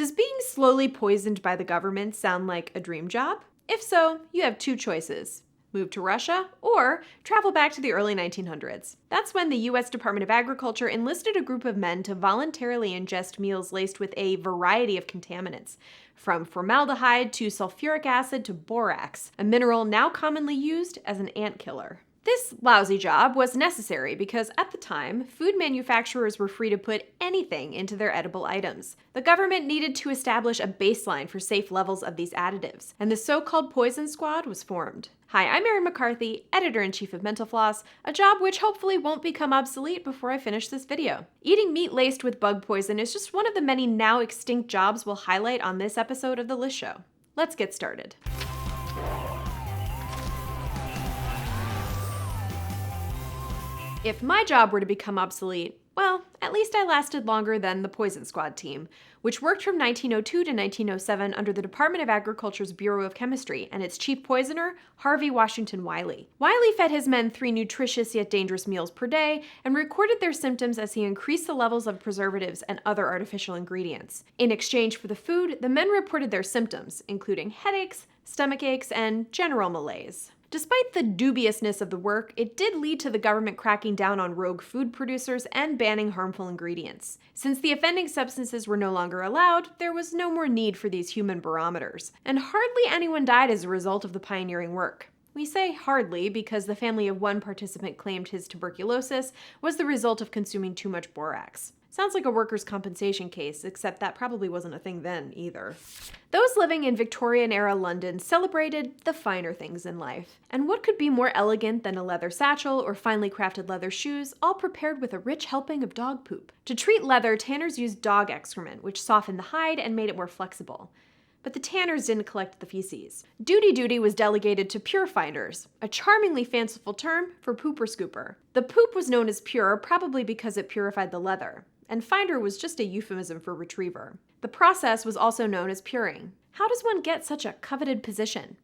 Does being slowly poisoned by the government sound like a dream job? If so, you have two choices. Move to Russia, or travel back to the early 1900s. That's when the US Department of Agriculture enlisted a group of men to voluntarily ingest meals laced with a variety of contaminants, from formaldehyde to sulfuric acid to borax, a mineral now commonly used as an ant killer. This lousy job was necessary because at the time, food manufacturers were free to put anything into their edible items. The government needed to establish a baseline for safe levels of these additives, and the so-called Poison Squad was formed. Hi, I'm Erin McCarthy, Editor-in-Chief of Mental Floss, a job which hopefully won't become obsolete before I finish this video. Eating meat laced with bug poison is just one of the many now extinct jobs we'll highlight on this episode of the List Show. Let's get started. If my job were to become obsolete, well, at least I lasted longer than the Poison Squad team, which worked from 1902 to 1907 under the Department of Agriculture's Bureau of Chemistry and its chief poisoner, Harvey Washington Wiley. Wiley fed his men 3 nutritious yet dangerous meals per day and recorded their symptoms as he increased the levels of preservatives and other artificial ingredients. In exchange for the food, the men reported their symptoms, including headaches, stomach aches, and general malaise. Despite the dubiousness of the work, it did lead to the government cracking down on rogue food producers and banning harmful ingredients. Since the offending substances were no longer allowed, there was no more need for these human barometers, and hardly anyone died as a result of the pioneering work. We say hardly because the family of one participant claimed his tuberculosis was the result of consuming too much borax. Sounds like a workers' compensation case, except that probably wasn't a thing then either. Those living in Victorian-era London celebrated the finer things in life. And what could be more elegant than a leather satchel or finely crafted leather shoes, all prepared with a rich helping of dog poop? To treat leather, tanners used dog excrement, which softened the hide and made it more flexible. But the tanners didn't collect the feces. Duty was delegated to pure finders, a charmingly fanciful term for pooper scooper. The poop was known as pure probably because it purified the leather, and finder was just a euphemism for retriever. The process was also known as puring. How does one get such a coveted position?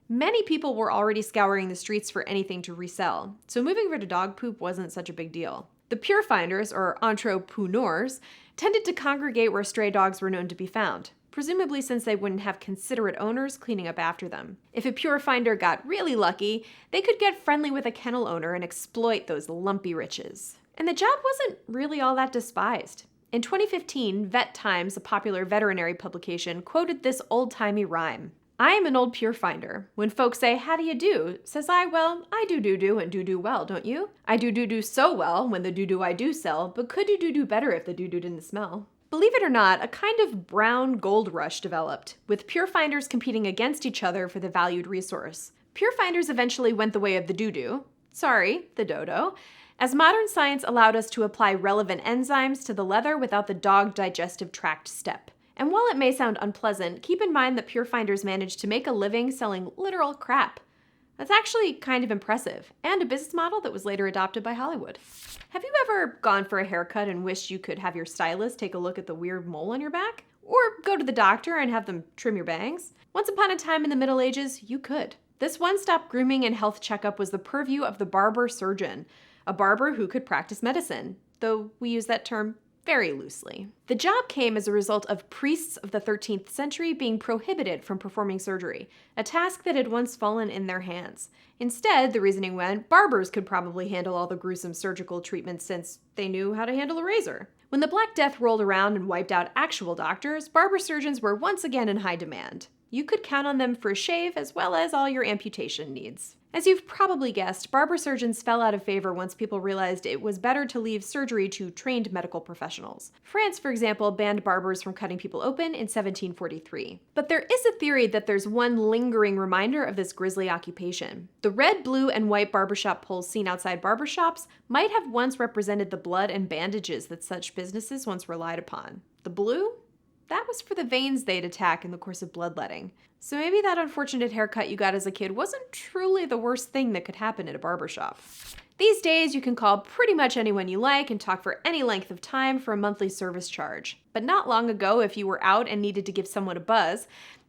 Many people were already scouring the streets for anything to resell, so moving rid of dog poop wasn't such a big deal. The pure finders, or entrepreneurs, tended to congregate where stray dogs were known to be found, presumably since they wouldn't have considerate owners cleaning up after them. If a pure finder got really lucky, they could get friendly with a kennel owner and exploit those lumpy riches. And the job wasn't really all that despised. In 2015, Vet Times, a popular veterinary publication, quoted this old-timey rhyme. "I am an old pure finder. When folks say, 'How do you do?' says I, well, I do and do well, don't you? I do so well when the do I do sell, but could do better if the do didn't smell." Believe it or not, a kind of brown gold rush developed, with pure finders competing against each other for the valued resource. Pure finders eventually went the way of the the dodo, as modern science allowed us to apply relevant enzymes to the leather without the dog digestive tract step. And while it may sound unpleasant, keep in mind that pure finders managed to make a living selling literal crap. That's actually kind of impressive, and a business model that was later adopted by Hollywood. Have you ever gone for a haircut and wished you could have your stylist take a look at the weird mole on your back? Or go to the doctor and have them trim your bangs? Once upon a time in the Middle Ages, you could. This one-stop grooming and health checkup was the purview of the Barber Surgeon, a barber who could practice medicine, though we use that term very loosely. The job came as a result of priests of the 13th century being prohibited from performing surgery, a task that had once fallen in their hands. Instead, the reasoning went, barbers could probably handle all the gruesome surgical treatments since they knew how to handle a razor. When the Black Death rolled around and wiped out actual doctors, barber surgeons were once again in high demand. You could count on them for a shave as well as all your amputation needs. As you've probably guessed, barber surgeons fell out of favor once people realized it was better to leave surgery to trained medical professionals. France, for example, banned barbers from cutting people open in 1743. But there is a theory that there's one lingering reminder of this grisly occupation. The red, blue, and white barbershop poles seen outside barbershops might have once represented the blood and bandages that such businesses once relied upon. The blue? That was for the veins they'd attack in the course of bloodletting. So maybe that unfortunate haircut you got as a kid wasn't truly the worst thing that could happen at a barbershop. These days, you can call pretty much anyone you like and talk for any length of time for a monthly service charge. But not long ago, if you were out and needed to give someone a buzz,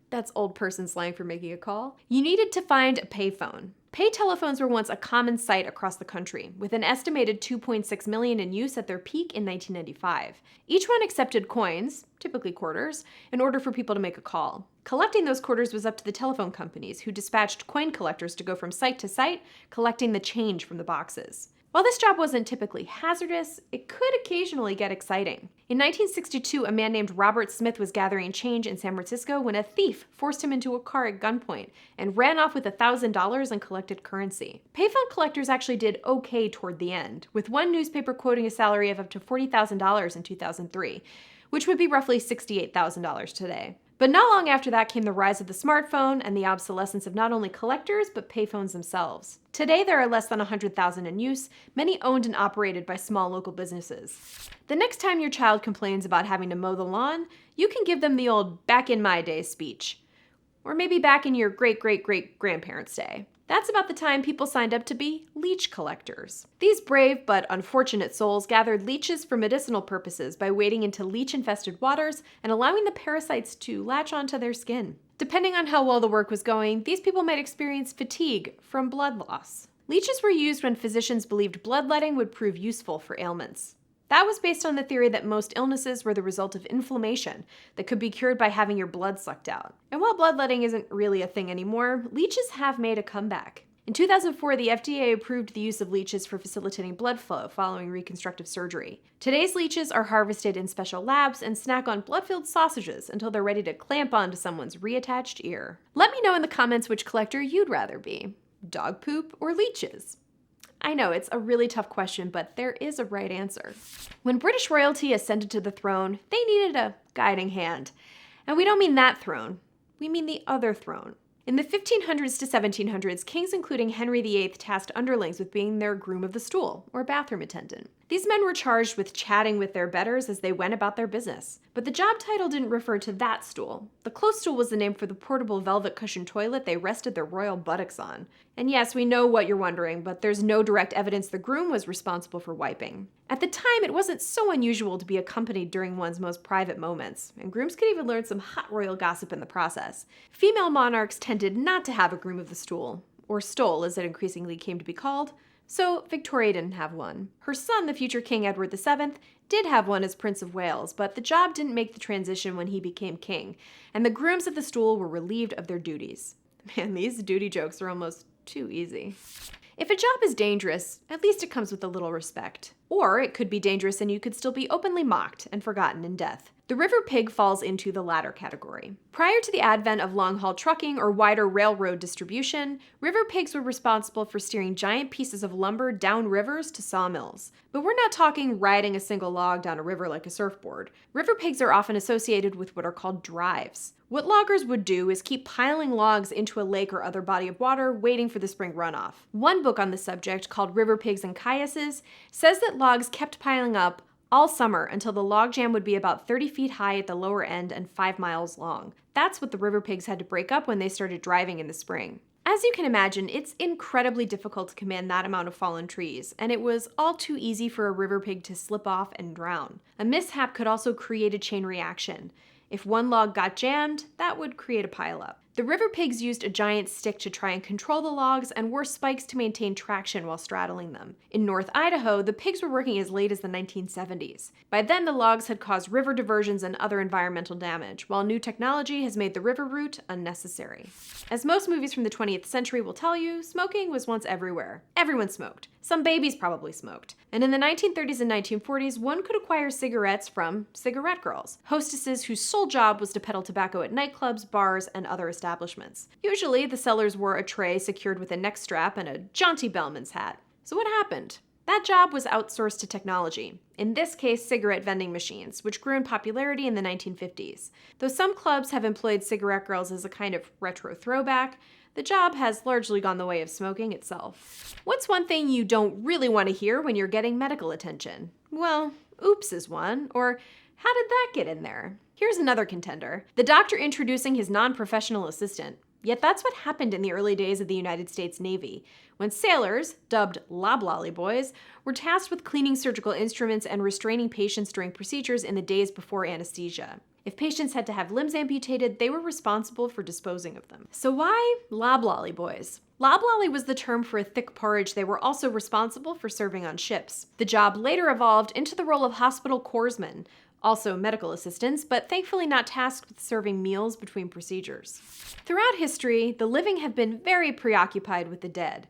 that's old person slang for making a call, you needed to find a payphone. Pay telephones were once a common sight across the country, with an estimated 2.6 million in use at their peak in 1995. Each one accepted coins, typically quarters, in order for people to make a call. Collecting those quarters was up to the telephone companies, who dispatched coin collectors to go from site to site, collecting the change from the boxes. While this job wasn't typically hazardous, it could occasionally get exciting. In 1962, a man named Robert Smith was gathering change in San Francisco when a thief forced him into a car at gunpoint and ran off with $1,000 in collected currency. Payphone collectors actually did okay toward the end, with one newspaper quoting a salary of up to $40,000 in 2003, which would be roughly $68,000 today. But not long after that came the rise of the smartphone and the obsolescence of not only collectors, but payphones themselves. Today, there are less than 100,000 in use, many owned and operated by small local businesses. The next time your child complains about having to mow the lawn, you can give them the old back in my day speech. Or maybe back in your great-great-great-grandparents' day. That's about the time people signed up to be leech collectors. These brave but unfortunate souls gathered leeches for medicinal purposes by wading into leech-infested waters and allowing the parasites to latch onto their skin. Depending on how well the work was going, these people might experience fatigue from blood loss. Leeches were used when physicians believed bloodletting would prove useful for ailments. That was based on the theory that most illnesses were the result of inflammation that could be cured by having your blood sucked out. And while bloodletting isn't really a thing anymore, leeches have made a comeback. In 2004, the FDA approved the use of leeches for facilitating blood flow following reconstructive surgery. Today's leeches are harvested in special labs and snack on blood-filled sausages until they're ready to clamp onto someone's reattached ear. Let me know in the comments which collector you'd rather be, dog poop or leeches. I know, it's a really tough question, but there is a right answer. When British royalty ascended to the throne, they needed a guiding hand. And we don't mean that throne, we mean the other throne. In the 1500s to 1700s, kings including Henry VIII tasked underlings with being their groom of the stool, or bathroom attendant. These men were charged with chatting with their betters as they went about their business. But the job title didn't refer to that stool. The close stool was the name for the portable velvet cushioned toilet they rested their royal buttocks on. And yes, we know what you're wondering, but there's no direct evidence the groom was responsible for wiping. At the time, it wasn't so unusual to be accompanied during one's most private moments, and grooms could even learn some hot royal gossip in the process. Female monarchs tended not to have a groom of the stool, or stole as it increasingly came to be called, so Victoria didn't have one. Her son, the future King Edward VII, did have one as Prince of Wales, but the job didn't make the transition when he became king, and the grooms of the stool were relieved of their duties. Man, these duty jokes are almost too easy. If a job is dangerous, at least it comes with a little respect. Or it could be dangerous and you could still be openly mocked and forgotten in death. The river pig falls into the latter category. Prior to the advent of long-haul trucking or wider railroad distribution, river pigs were responsible for steering giant pieces of lumber down rivers to sawmills. But we're not talking riding a single log down a river like a surfboard. River pigs are often associated with what are called drives. What loggers would do is keep piling logs into a lake or other body of water, waiting for the spring runoff. One book on the subject, called River Pigs and Cayuses, says that logs kept piling up all summer until the logjam would be about 30 feet high at the lower end and 5 miles long. That's what the river pigs had to break up when they started driving in the spring. As you can imagine, it's incredibly difficult to command that amount of fallen trees, and it was all too easy for a river pig to slip off and drown. A mishap could also create a chain reaction. If one log got jammed, that would create a pileup. The river pigs used a giant stick to try and control the logs and wore spikes to maintain traction while straddling them. In North Idaho, the pigs were working as late as the 1970s. By then, the logs had caused river diversions and other environmental damage, while new technology has made the river route unnecessary. As most movies from the 20th century will tell you, smoking was once everywhere. Everyone smoked. Some babies probably smoked. And in the 1930s and 1940s, one could acquire cigarettes from cigarette girls, hostesses whose sole job was to peddle tobacco at nightclubs, bars, and other establishments. Usually, the sellers wore a tray secured with a neck strap and a jaunty bellman's hat. So what happened? That job was outsourced to technology, in this case cigarette vending machines, which grew in popularity in the 1950s. Though some clubs have employed cigarette girls as a kind of retro throwback, the job has largely gone the way of smoking itself. What's one thing you don't really want to hear when you're getting medical attention? Well, oops is one, or how did that get in there? Here's another contender. The doctor introducing his non-professional assistant. Yet that's what happened in the early days of the United States Navy, when sailors, dubbed loblolly boys, were tasked with cleaning surgical instruments and restraining patients during procedures in the days before anesthesia. If patients had to have limbs amputated, they were responsible for disposing of them. So why loblolly boys? Loblolly was the term for a thick porridge they were also responsible for serving on ships. The job later evolved into the role of hospital corpsmen, also medical assistants, but thankfully not tasked with serving meals between procedures. Throughout history, the living have been very preoccupied with the dead.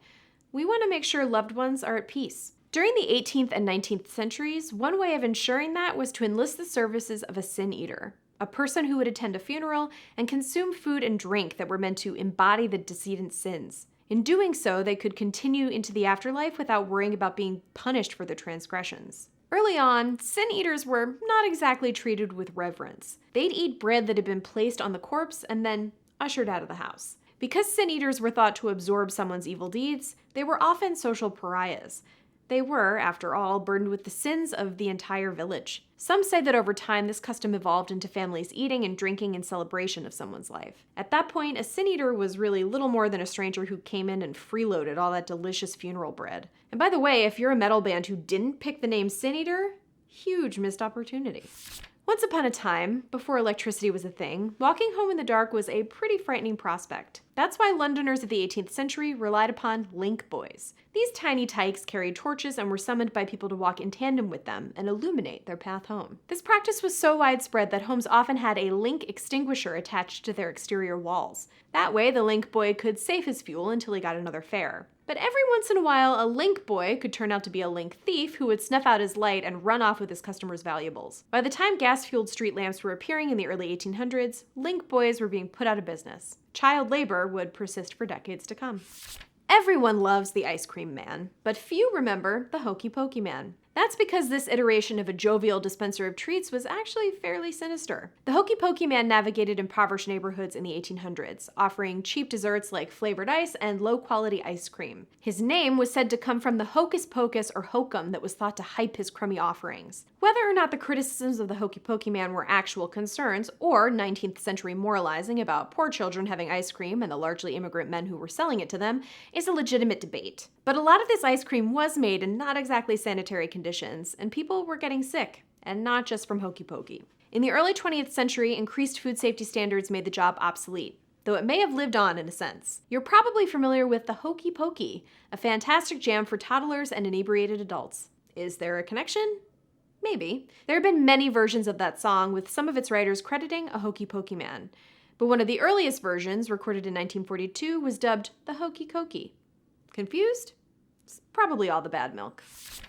We want to make sure loved ones are at peace. During the 18th and 19th centuries, one way of ensuring that was to enlist the services of a sin eater, a person who would attend a funeral and consume food and drink that were meant to embody the decedent's sins. In doing so, they could continue into the afterlife without worrying about being punished for their transgressions. Early on, sin eaters were not exactly treated with reverence. They'd eat bread that had been placed on the corpse and then ushered out of the house. Because sin eaters were thought to absorb someone's evil deeds, they were often social pariahs. They were, after all, burdened with the sins of the entire village. Some say that over time this custom evolved into families eating and drinking in celebration of someone's life. At that point, a sin eater was really little more than a stranger who came in and freeloaded all that delicious funeral bread. And by the way, if you're a metal band who didn't pick the name Sin Eater, huge missed opportunity. Once upon a time, before electricity was a thing, walking home in the dark was a pretty frightening prospect. That's why Londoners of the 18th century relied upon link boys. These tiny tykes carried torches and were summoned by people to walk in tandem with them and illuminate their path home. This practice was so widespread that homes often had a link extinguisher attached to their exterior walls. That way, the link boy could save his fuel until he got another fare. But every once in a while, a link boy could turn out to be a link thief who would snuff out his light and run off with his customers' valuables. By the time gas-fueled street lamps were appearing in the early 1800s, link boys were being put out of business. Child labor would persist for decades to come. Everyone loves the ice cream man, but few remember the hokey pokey man. That's because this iteration of a jovial dispenser of treats was actually fairly sinister. The hokey pokey man navigated impoverished neighborhoods in the 1800s, offering cheap desserts like flavored ice and low-quality ice cream. His name was said to come from the hocus pocus or hokum that was thought to hype his crummy offerings. Whether or not the criticisms of the hokey pokey man were actual concerns or 19th century moralizing about poor children having ice cream and the largely immigrant men who were selling it to them is a legitimate debate. But a lot of this ice cream was made in not exactly sanitary conditions, and people were getting sick, and not just from hokey pokey. In the early 20th century, increased food safety standards made the job obsolete, though it may have lived on in a sense. You're probably familiar with the hokey pokey, a fantastic jam for toddlers and inebriated adults. Is there a connection? Maybe. There have been many versions of that song, with some of its writers crediting a hokey pokey man. But one of the earliest versions, recorded in 1942, was dubbed the hokey cokey. Confused? It's probably all the bad milk.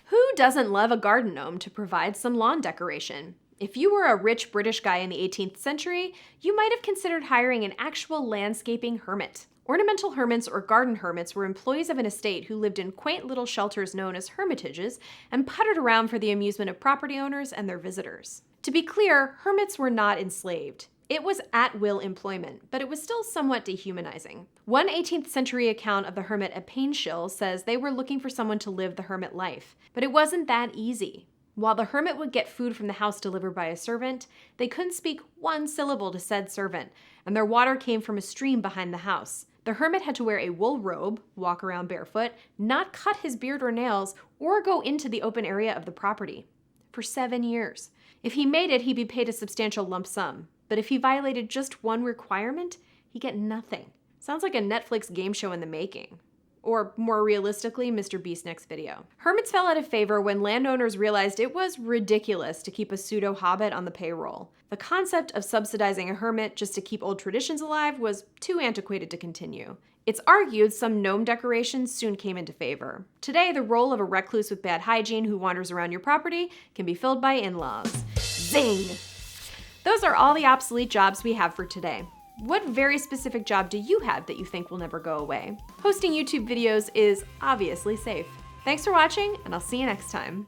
Who doesn't love a garden gnome to provide some lawn decoration? If you were a rich British guy in the 18th century, you might have considered hiring an actual landscaping hermit. Ornamental hermits or garden hermits were employees of an estate who lived in quaint little shelters known as hermitages and puttered around for the amusement of property owners and their visitors. To be clear, hermits were not enslaved. It was at-will employment, but it was still somewhat dehumanizing. One 18th century account of the hermit at Painshill says they were looking for someone to live the hermit life, but it wasn't that easy. While the hermit would get food from the house delivered by a servant, they couldn't speak one syllable to said servant, and their water came from a stream behind the house. The hermit had to wear a wool robe, walk around barefoot, not cut his beard or nails, or go into the open area of the property. For 7 years. If he made it, he'd be paid a substantial lump sum. But if he violated just one requirement, he'd get nothing. Sounds like a Netflix game show in the making. Or more realistically, Mr. Beast's next video. Hermits fell out of favor when landowners realized it was ridiculous to keep a pseudo-hobbit on the payroll. The concept of subsidizing a hermit just to keep old traditions alive was too antiquated to continue. It's argued some gnome decorations soon came into favor. Today, the role of a recluse with bad hygiene who wanders around your property can be filled by in-laws. Zing! Those are all the obsolete jobs we have for today. What very specific job do you have that you think will never go away? Hosting YouTube videos is obviously safe. Thanks for watching, and I'll see you next time.